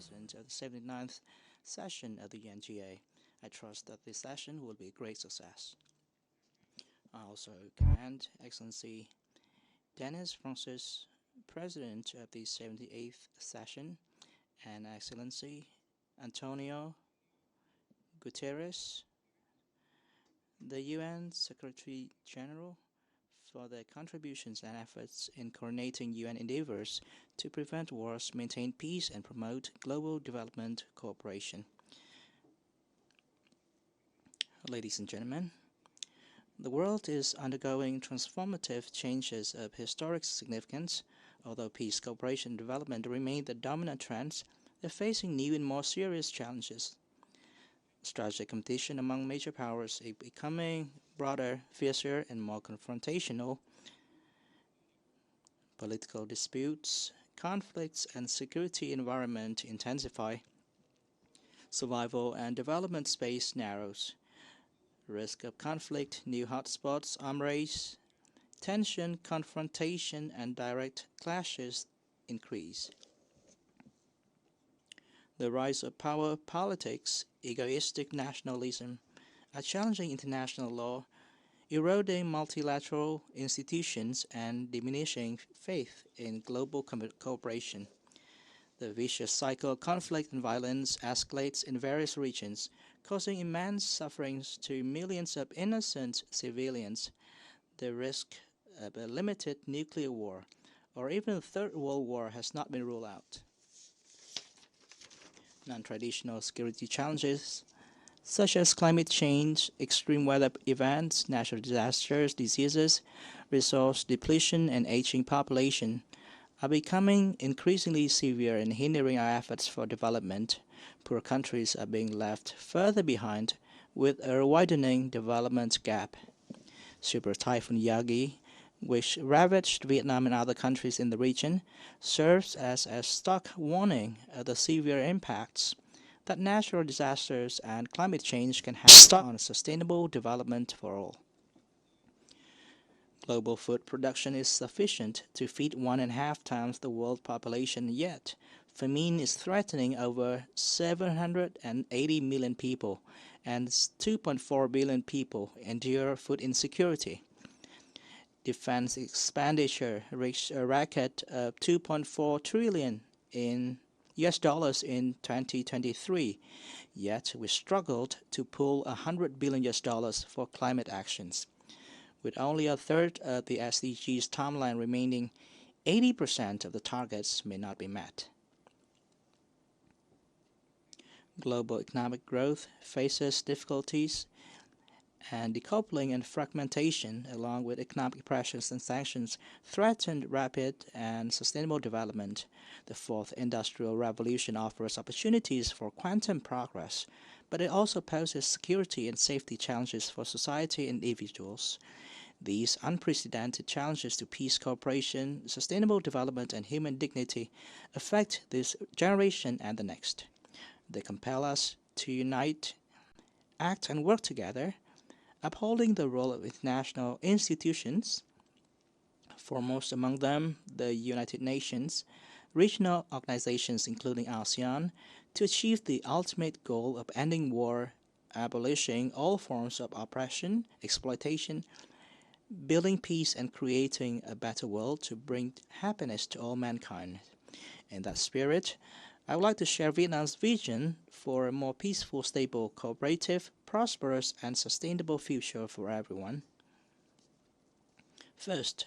President of the 79th session of the UNGA. I trust that this session will be a great success. I also commend Excellency Dennis Francis, President of the 78th session, and Excellency Antonio Guterres, the UN Secretary General, for their contributions and efforts in coordinating UN endeavors to prevent wars, maintain peace, and promote global development cooperation. Ladies and gentlemen, the world is undergoing transformative changes of historic significance. Although peace, cooperation, and development remain the dominant trends, they're facing new and more serious challenges. Strategic competition among major powers is becoming broader, fiercer, and more confrontational. Political disputes, conflicts, and security environment intensify. Survival and development space narrows. Risk of conflict, new hotspots, arms race, tension, confrontation, and direct clashes increase. The rise of power politics, egoistic nationalism, are challenging international law, eroding multilateral institutions, and diminishing faith in global cooperation. The vicious cycle of conflict and violence escalates in various regions, causing immense sufferings to millions of innocent civilians. The risk of a limited nuclear war, or even a Third World War, has not been ruled out. Non-traditional security challenges, such as climate change, extreme weather events, natural disasters, diseases, resource depletion, and aging population, are becoming increasingly severe and hindering our efforts for development. Poor countries are being left further behind, with a widening development gap. Super Typhoon Yagi, which ravaged Vietnam and other countries in the region, serves as a stark warning of the severe impacts that natural disasters and climate change can have on sustainable development for all. Global food production is sufficient to feed 1.5 times the world population, yet famine is threatening over 780 million people, and 2.4 billion people endure food insecurity. Defense expenditure reached a record of $2.4 trillion in US dollars in 2023, yet we struggled to pull $100 billion US dollars for climate actions. With only a third of the SDGs timeline remaining, 80% of the targets may not be met. Global economic growth faces difficulties, and decoupling and fragmentation, along with economic pressures and sanctions, threaten rapid and sustainable development. The fourth industrial revolution offers opportunities for quantum progress, but it also poses security and safety challenges for society and individuals. These unprecedented challenges to peace, cooperation, sustainable development, and human dignity affect this generation and the next. They compel us to unite, act, and work together, upholding the role of international institutions, foremost among them the United Nations, regional organizations including ASEAN, to achieve the ultimate goal of ending war, abolishing all forms of oppression, exploitation, building peace, and creating a better world to bring happiness to all mankind. In that spirit, I would like to share Vietnam's vision for a more peaceful, stable, cooperative, prosperous, and sustainable future for everyone. First,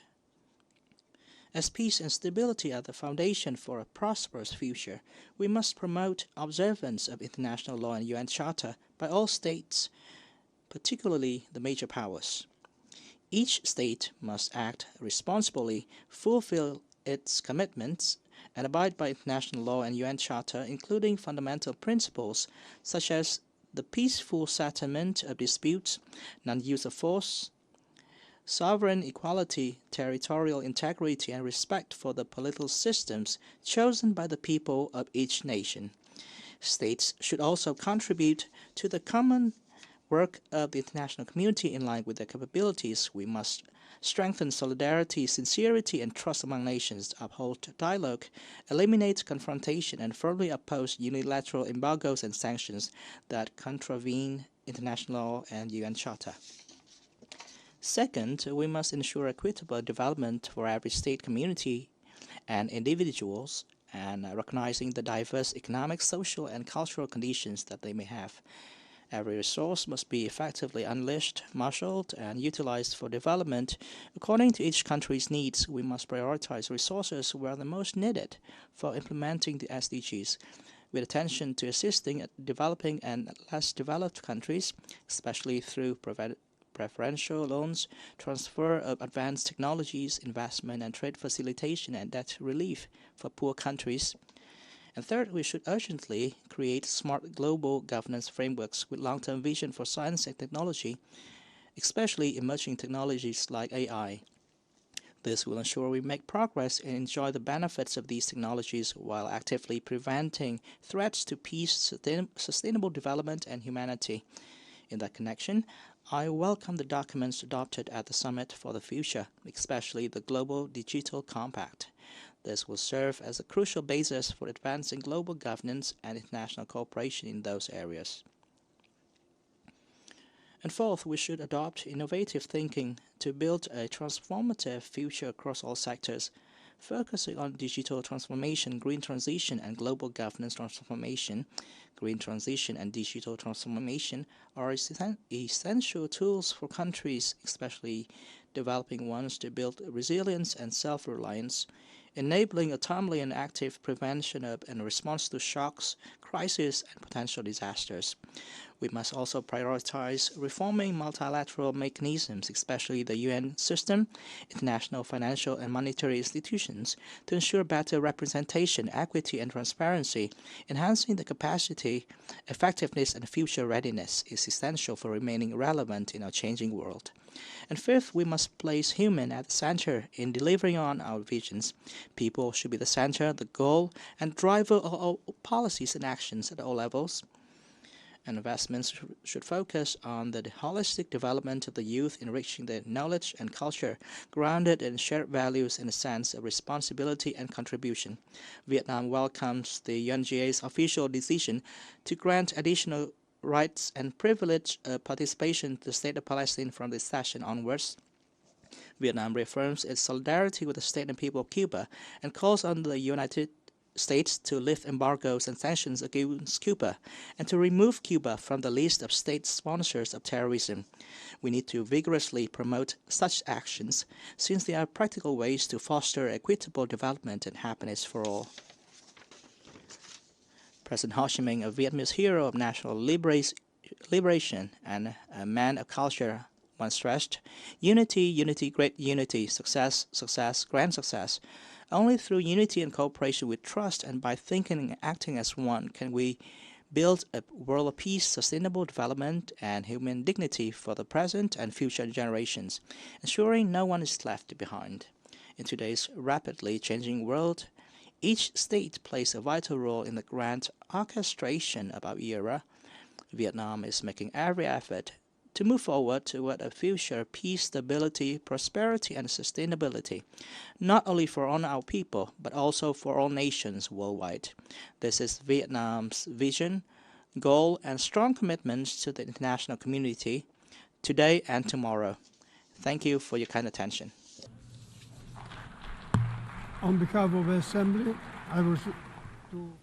as peace and stability are the foundation for a prosperous future, we must promote observance of international law and UN Charter by all states, particularly the major powers. Each state must act responsibly, fulfill its commitments, and abide by international law and UN Charter, including fundamental principles such as the peaceful settlement of disputes, non-use of force, sovereign equality, territorial integrity, and respect for the political systems chosen by the people of each nation. States should also contribute to the common work of the international community in line with their capabilities. We must strengthen solidarity, sincerity, and trust among nations, uphold dialogue, eliminate confrontation, and firmly oppose unilateral embargoes and sanctions that contravene international law and UN Charter. Second, we must ensure equitable development for every state, community, and individuals, and recognizing the diverse economic, social, and cultural conditions that they may have. Every resource must be effectively unleashed, marshaled, and utilized for development. According to each country's needs, we must prioritize resources where they're most needed for implementing the SDGs, with attention to assisting developing and less developed countries, especially through preferential loans, transfer of advanced technologies, investment and trade facilitation, and debt relief for poor countries. And third, we should urgently create smart global governance frameworks with long-term vision for science and technology, especially emerging technologies like AI. This will ensure we make progress and enjoy the benefits of these technologies while actively preventing threats to peace, sustainable development, and humanity. In that connection, I welcome the documents adopted at the Summit for the Future, especially the Global Digital Compact. This will serve as a crucial basis for advancing global governance and international cooperation in those areas. And fourth, we should adopt innovative thinking to build a transformative future across all sectors, focusing on digital transformation, green transition, and global governance transformation. Green transition and digital transformation are essential tools for countries, especially developing ones, to build resilience and self-reliance, enabling a timely and active prevention of and response to shocks, crises, and potential disasters. We must also prioritize reforming multilateral mechanisms, especially the UN system, international financial and monetary institutions, to ensure better representation, equity, and transparency. Enhancing the capacity, effectiveness, and future readiness is essential for remaining relevant in our changing world. And fifth, we must place human at the center in delivering on our visions. People should be the center, the goal, and driver of all policies and actions at all levels. And investments should focus on the holistic development of the youth, enriching their knowledge and culture, grounded in shared values and a sense of responsibility and contribution. Vietnam welcomes the UNGA's official decision to grant additional rights and privilege participation to the State of Palestine from this session onwards. Vietnam reaffirms its solidarity with the state and people of Cuba and calls on the United States to lift embargoes and sanctions against Cuba and to remove Cuba from the list of state sponsors of terrorism. We need to vigorously promote such actions since they are practical ways to foster equitable development and happiness for all. President Ho Chi Minh, a Vietnamese hero of national liberation and a man of culture, once stressed, unity, unity, great unity, success, success, grand success. Only through unity and cooperation with trust and by thinking and acting as one can we build a world of peace, sustainable development, and human dignity for the present and future generations, ensuring no one is left behind. In today's rapidly changing world, each state plays a vital role in the grand orchestration of our era. Vietnam is making every effort to move forward toward a future of peace, stability, prosperity, and sustainability, not only for all our people, but also for all nations worldwide. This is Vietnam's vision, goal, and strong commitments to the international community, today and tomorrow. Thank you for your kind attention. On behalf of the Assembly, I wish to...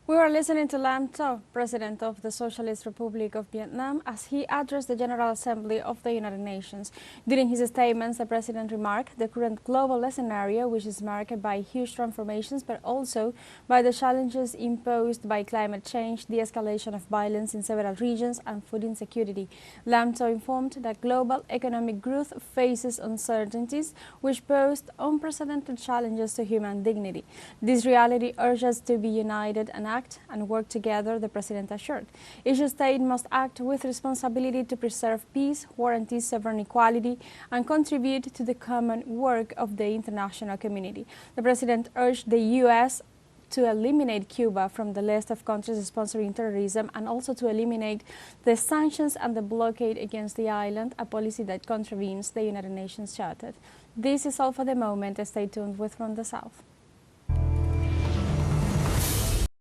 We were listening to Lam To, President of the Socialist Republic of Vietnam, as he addressed the General Assembly of the United Nations. During his statements, the President remarked the current global scenario, which is marked by huge transformations, but also by the challenges imposed by climate change, the escalation of violence in several regions, and food insecurity. Lam To informed that global economic growth faces uncertainties, which pose unprecedented challenges to human dignity. This reality urges us to be united and act and work together, the President assured. Each state must act with responsibility to preserve peace, guarantee sovereign equality, and contribute to the common work of the international community. The President urged the U.S. to eliminate Cuba from the list of countries sponsoring terrorism and also to eliminate the sanctions and the blockade against the island, a policy that contravenes the United Nations Charter. This is all for the moment. Stay tuned with From the South.